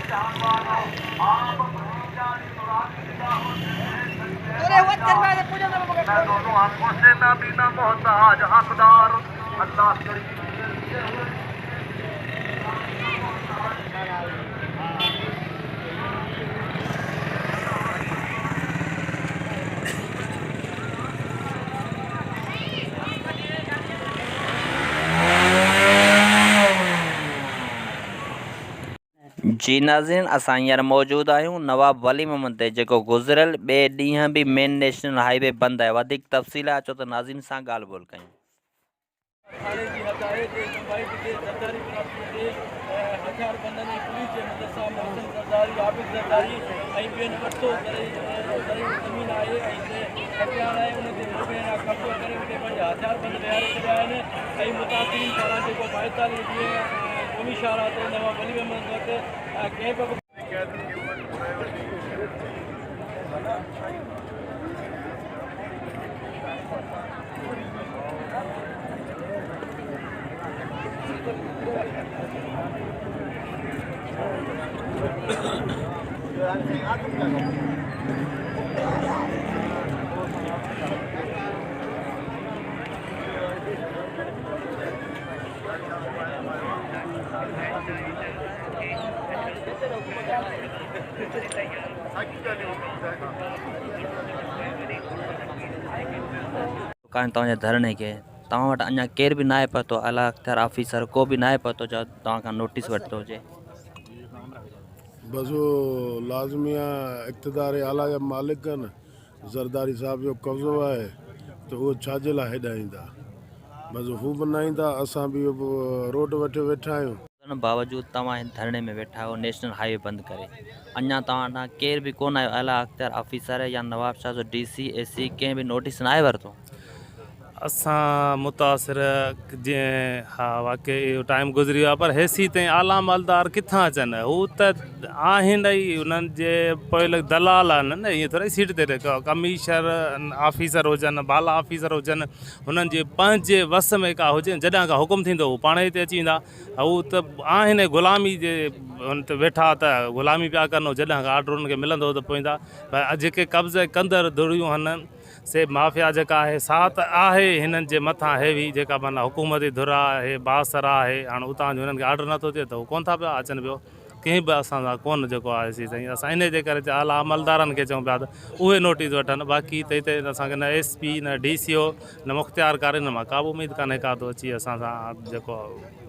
मैं दोनों हाथों से ना बिना मोहताज हकदार अल्लाह करीम जी नाज़रीन, असां हींअर मौजूद आहियूं नवाब वली मोहम्मद ते जेको गुज़िरियल ॿिए ॾींहं बि मेन नेशनल हाईवे बंदि आहे। वधीक तफ़सील अचो त नाज़रीन सां ॻाल्हि ॿोल कयूं। थाने जी हदायत बाइक जे सरदारी हथियार बंदनि जी पुलिस जे मदद सां मोहसिन सरदारी आबिद सरदारी ऐं ॿियनि 800 करे ज़मीन आहे ऐं हथियार आहे उन ते कब्ज़ो करे उते पंहिंजा हथियार बंद विहारे छॾिया आहिनि ऐं मुतासिरीन पारां जेको 42 ॾींहं क़ौमी शाहरा ते नवाब वली मोहम्मद वक़्तु कैंप कान तव्हांजे धरणे खे तव्हां वटि अञा केर बि न आहे पतो, आला अख्तियार ऑफिसर को बि न आहे पतो जो तव्हां खां नोटिस वरितो हुजे? बस वो लाज़मी इक़्तिदार आला जा मालिक आहिनि, ज़रदारी साहब जो कब्ज़ो आहे त उहो छाजे लाइ हेॾा ईंदा? बसि हू बि न ईंदा, असां बि रोड वटि वेठा आहियूं। उन बावजूद तव्हां हिन धरणे में वेठा आहियो नेशनल हाईवे बंदि करे, अञा तव्हां ॾांहुं केर बि कोन आयो? आला अख्तियार ऑफिसर या नवाब शाह जो DC AC कंहिं बि नोटिस न आहे वरितो? असां मुतासिर जीअं हा वाक़ई इहो टाइम गुज़री वियो आहे, पर हेसी ताईं आला मालदार किथां अचनि? हू त आहिनि ई उन्हनि जे पोइ दलाल आहिनि न, ईअं थोरी सीट ते कमिशनर ऑफिसर हुजनि, बाला ऑफिसर हुजनि, हुननि जे पंहिंजे वस में का हुजे जॾहिं खां हुकुम थींदो हू पाण हिते अची वेंदा। हू त आहिनि ग़ुलामी जे हुन ते वेठा त ग़ुलामी पिया कनि, जॾहिं खां ऑर्डर उन्हनि खे मिलंदो त पोइ ईंदा। पर जेके कब्ज़े कंदड़ धुरियूं आहिनि से माफ़िया जेका आहे साथ आहे हिननि जे मथां हेवी, जेका माना हुकूमती धुर आहे, बासर आहे। हाणे उतां जो हिननि खे ऑर्डर नथो थिए त हू कोन था पिया अचनि पियो, कंहिं बि असां सां कोन जेको आहे सी साईं। असां इन जे करे आला अमलदारनि खे चऊं पिया त उहे नोटिस वठनि, बाक़ी त हिते असांखे न SP न DCO न मुख़्तियार करे, न मां का बि उमेदु कान्हे का थो अची असां सां जेको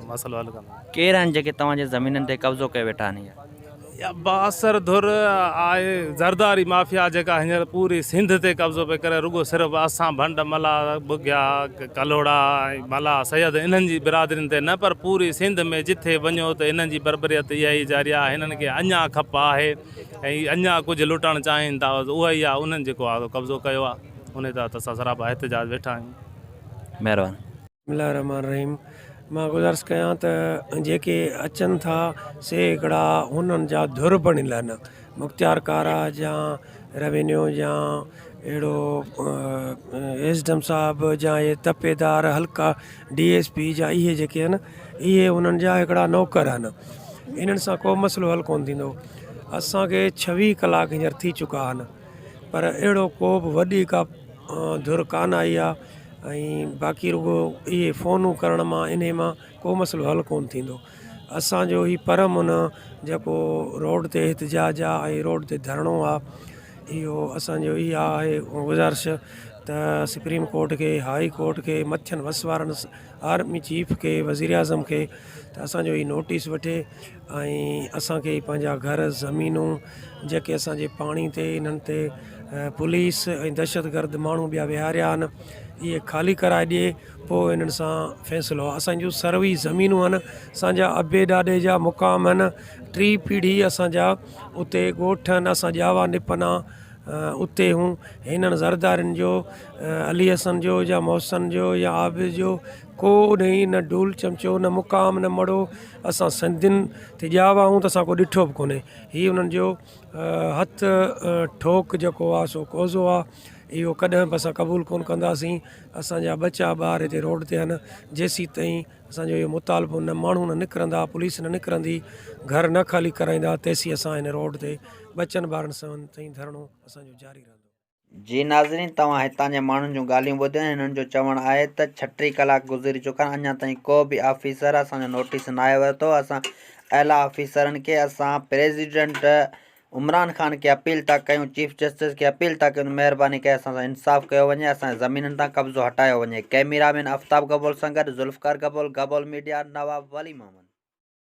मसइलो हल कंदो। केरु आहिनि जेके तव्हांजे ज़मीननि ते कब्ज़ो कयो वेठा आहिनि? या बासर धुर आहे, ज़रदारी माफ़िया जेका हींअर पूरी सिंध ते कब्ज़ो पे करे, रुगो सिर्फ़ु असां भंड मला बुगिया कलोड़ा मला सैयद इन्हनि जी बिरादरियुनि ते न, पर पूरी सिंध में जिथे वञो त इन्हनि जी बरबरियत इहा ई जारी आहे। हिननि खे अञा खप आहे ऐं अञा कुझु लुटणु चाहिनि था, उहा ई आहे उन्हनि जेको आहे कब्ज़ो कयो आहे, उन ते असां सराबा एहतिजाज वेठा आहियूं। महिरबानी। बिस्मिल्लाह रहमान रहीम। मां गुज़ारिश कयां त जेके अचनि था से हिकिड़ा हुननि जा धुर बणियल आहिनि, मुख़्तियार कारा या रेवेन्यू या अहिड़ो SDM साहब या इहे तपेदार हल्का DSP जा इहे जेके आहिनि, इहे उन्हनि जा हिकिड़ा नौकर आहिनि। इन्हनि सां को मसइलो हल कोन थींदो। असांखे 26 कलाक हींअर थी चुका आहिनि, पर अहिड़ो को बि वॾी का धुर कान आई आहे। ऐं बाक़ी रुगो इहे फ़ोनूं करण मां इन मां को मसइलो हल कोन थींदो। असांजो ही परम जेको रोड ते एहतिजाज आहे ऐं रोड ते धरणो आहे, इहो असांजो इहा आहे गुज़ारिश त सुप्रीम कोर्ट खे, हाई कोर्ट खे, मथियनि वस वारनि आर्मी चीफ खे, वज़ीर आज़म खे त असांजो ही नोटिस वठे ऐं असांखे पंहिंजा घर ज़मीनूं जेके असांजे पाणी ते इन्हनि ते पुलिस ऐं दहशतगर्द माण्हू ॿिया विहारिया आहिनि, इहे ख़ाली कराए ॾिए, पोइ इन्हनि सां फ़ैसिलो आहे। असांजूं सरवी ज़मीनूं आहिनि, असांजा अबे ॾाॾे जा मुक़ाम आहिनि, 3 पीढ़ी असांजा उते ॻोठ आहिनि, असां ॼावा निपना उते हूं। हिननि ज़रदारनि जो अली हसन जो या मोहसन जो या आबिद जो को नहीं, न डूल चमचो, न मुक़ाम, न मड़ो। असां सिंधियुनि ते ॼावा आहियूं त असां को ॾिठो बि कोन्हे। हीअ उन्हनि जो हथ ठोक जेको आहे सो कोज़ो आहे। इहो कॾहिं बि असां क़बूल कोन कंदासीं। असांजा बचा ॿार हिते रोड ते आहिनि, जेसीं ताईं असांजो इहो मुतालबो न माण्हू न निकिरंदा, पुलिस न निकिरंदी, घर न ख़ाली कराईंदा, तेसीं असां हिन रोड ते बचनि ॿारनि सां ताईं धरणो असांजो जारी रहंदो। जी नाज़रीन, तव्हां हितां जे माण्हुनि जूं ॻाल्हियूं ॿुधियूं। हिननि जो चवणु आहे त 36 कलाक गुज़री चुका आहिनि, अञा ताईं को बि ऑफिसर असांजो नोटिस न आयो आहे। तो असां अहिड़ा ऑफिसरनि खे असां प्रेसिडेंट इमरान ख़ान खे अपील था कयूं, चीफ जस्टिस खे अपील था कयूं, महिरबानी करे असां सां इंसाफ़ कयो वञे, असांजे ज़मीननि तां कब्ज़ो हटायो वञे। कैमरामैन आफ्ताब गबोल सां गॾु ज़ुल्फ़कार गबोल, गबोल मीडिया, नवाब वली मोहम्मद।